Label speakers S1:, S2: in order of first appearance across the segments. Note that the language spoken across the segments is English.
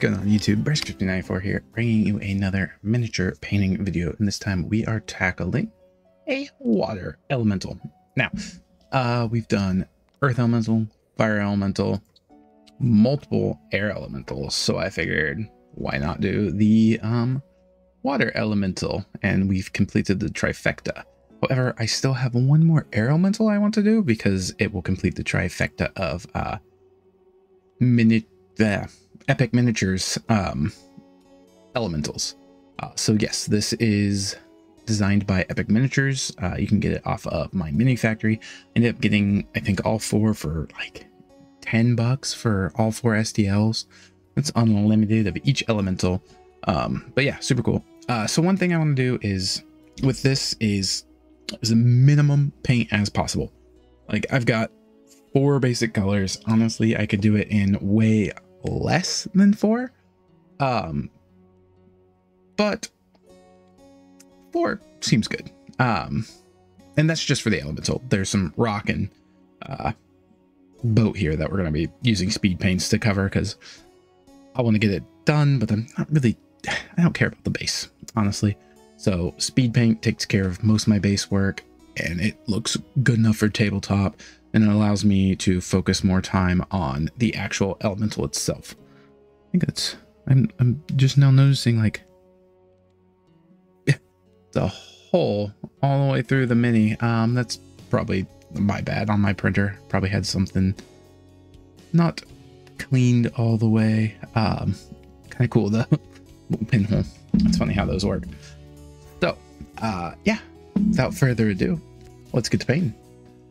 S1: going on YouTube? Brisk54 here, bringing you another miniature painting video, and this time we are tackling a water elemental. Now, we've done earth elemental, fire elemental, multiple air elementals, so I figured why not do the water elemental, and we've completed the trifecta. However, I still have one more air elemental I want to do because it will complete the trifecta of Epic Miniatures elementals. So yes, this is designed by Epic Miniatures. You can get it off of my mini factory. Ended up getting, I think, all four for like $10 for all 4 STLs. It's unlimited of each elemental. But yeah, super cool. So one thing I want to do is with this is as a minimum paint as possible. Like I've got 4 basic colors. Honestly, I could do it in way less than 4. But 4 seems good. And that's just for the elemental. There's some rock and boat here that we're going to be using speed paints to cover because I want to get it done, but I'm not really, I don't care about the base, honestly. So speed paint takes care of most of my base work and it looks good enough for tabletop, and it allows me to focus more time on the actual elemental itself. I think that's, I'm just now noticing like the hole all the way through the mini. That's probably my bad on my printer. Probably had something not cleaned all the way. Kind of cool, the little pinhole. It's funny how those work. So yeah, without further ado, let's get to painting.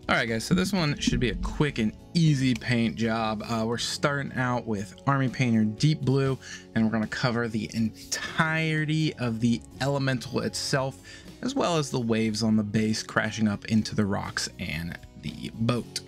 S1: All right, guys, so this one should be a quick and easy paint job. We're starting out with Army Painter Deep Blue, and we're going to cover the entirety of the elemental itself, as well as the waves on the base crashing up into the rocks and the boat.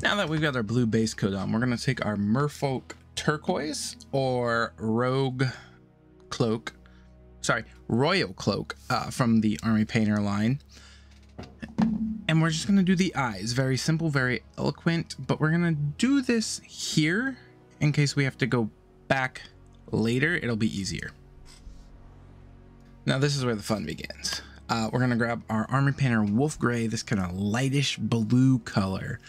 S1: Now that we've got our blue base coat on, we're going to take our Merfolk Turquoise or Royal Cloak from the Army Painter line. And we're just going to do the eyes. Very simple, very eloquent, but we're going to do this here in case we have to go back later. It'll be easier. Now this is where the fun begins. We're going to grab our Army Painter Wolf Gray, this kind of lightish blue color,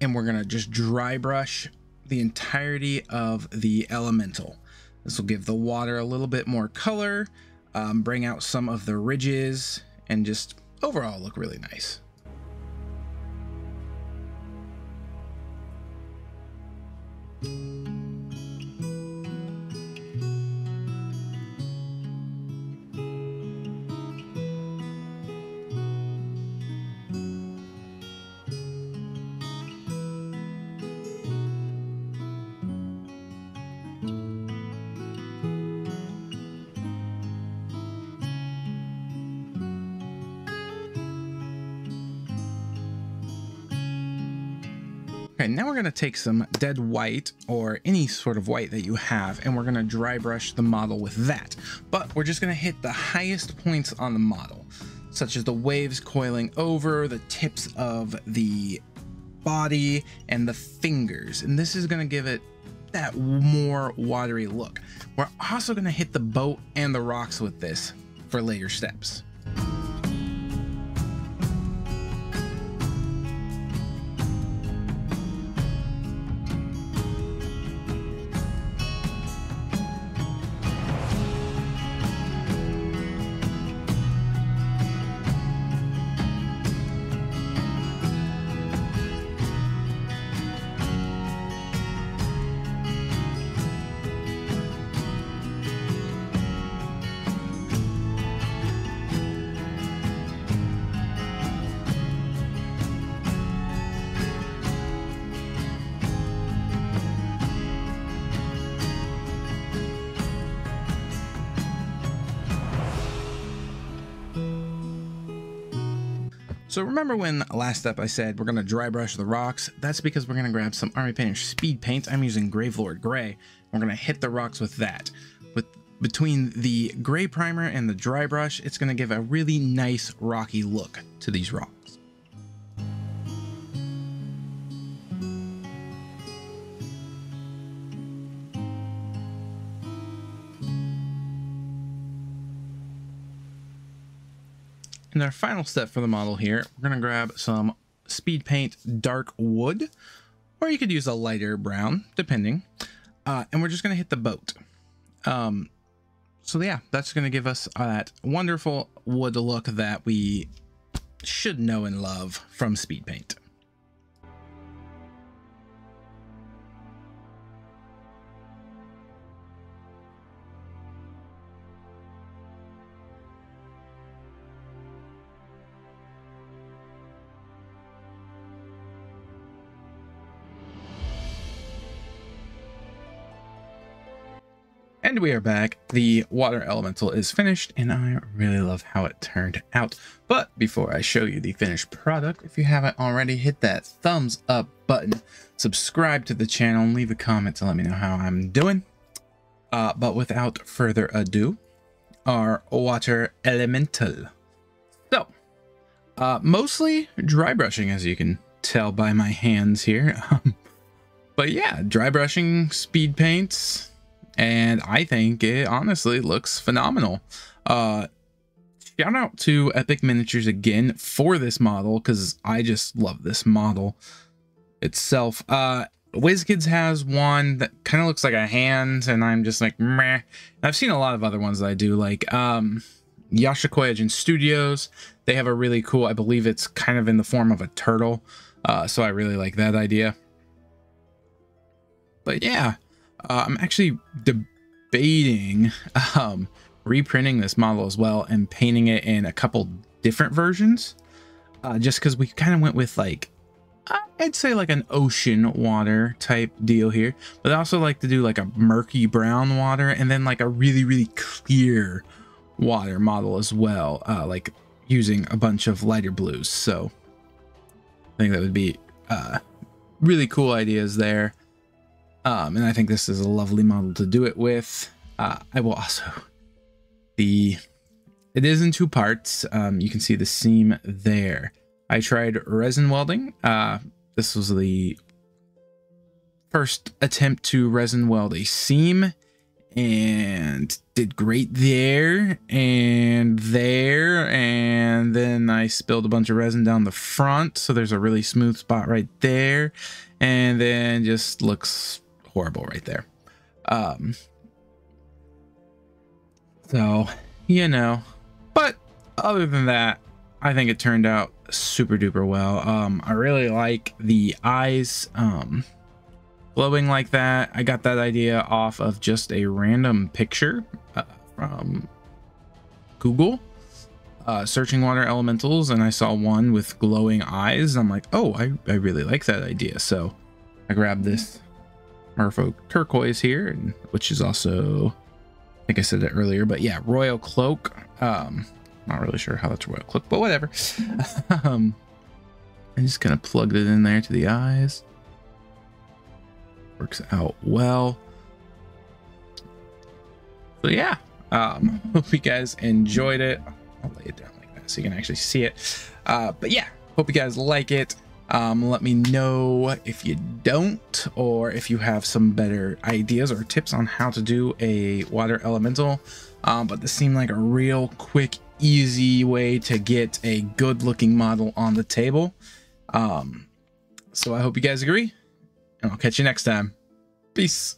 S1: and we're going to just dry brush the entirety of the elemental. This will give the water a little bit more color, bring out some of the ridges, and just overall look really nice. Okay, now we're going to take some dead white or any sort of white that you have, and we're going to dry brush the model with that. But we're just going to hit the highest points on the model, such as the waves coiling over, the tips of the body, and the fingers. And this is going to give it that more watery look. We're also going to hit the boat and the rocks with this for later steps. So remember when last step I said we're going to dry brush the rocks? That's because we're going to grab some Army Painter speed paint. I'm using Gravelord Gray. We're going to hit the rocks with that. Between the gray primer and the dry brush, it's going to give a really nice rocky look to these rocks. And our final step for the model here, we're going to grab some speed paint dark wood, or you could use a lighter brown, depending. And we're just going to hit the boat. So yeah, that's going to give us that wonderful wood look that we should know and love from speed paint. And we are back. The water elemental is finished, and I really love how it turned out. But before I show you the finished product, if you haven't already, hit that thumbs up button, subscribe to the channel, and leave a comment to let me know how I'm doing. But without further ado, our water elemental. So, mostly dry brushing, as you can tell by my hands here. But yeah, dry brushing, speed paints, and I think it honestly looks phenomenal. Shout out to Epic Miniatures again for this model, because I just love this model itself. WizKids has one that kind of looks like a hand, and I'm just like, meh. I've seen a lot of other ones that I do, like Yashikoyajin Studios. They have a really cool, I believe it's kind of in the form of a turtle. So I really like that idea. But yeah. I'm actually debating reprinting this model as well and painting it in a couple different versions, just because we kind of went with, like, I'd say like an ocean water type deal here, but I also like to do like a murky brown water and then like a really clear water model as well, like using a bunch of lighter blues. So I think that would be really cool ideas there. And I think this is a lovely model to do it with. I will also, it is in 2 parts. You can see the seam there. I tried resin welding. This was the first attempt to resin weld a seam, and did great there, and then I spilled a bunch of resin down the front, so there's a really smooth spot right there, and then just looks horrible right there. So, you know, but other than that, I think it turned out super duper well. I really like the eyes glowing like that. I got that idea off of just a random picture from Google, searching water elementals, and I saw one with glowing eyes. I'm like, oh, I really like that idea. So I grabbed this Merfolk turquoise here, and which is also, I think I said it earlier, but yeah, royal cloak. Not really sure how that's royal cloak, but whatever. I just kind of plugged it in there to the eyes. Works out well. So yeah, hope you guys enjoyed it. I'll lay it down like that so you can actually see it. But yeah, hope you guys like it. Let me know if you don't, or if you have some better ideas or tips on how to do a water elemental. But this seemed like a real quick, easy way to get a good looking model on the table. So I hope you guys agree, and I'll catch you next time. Peace.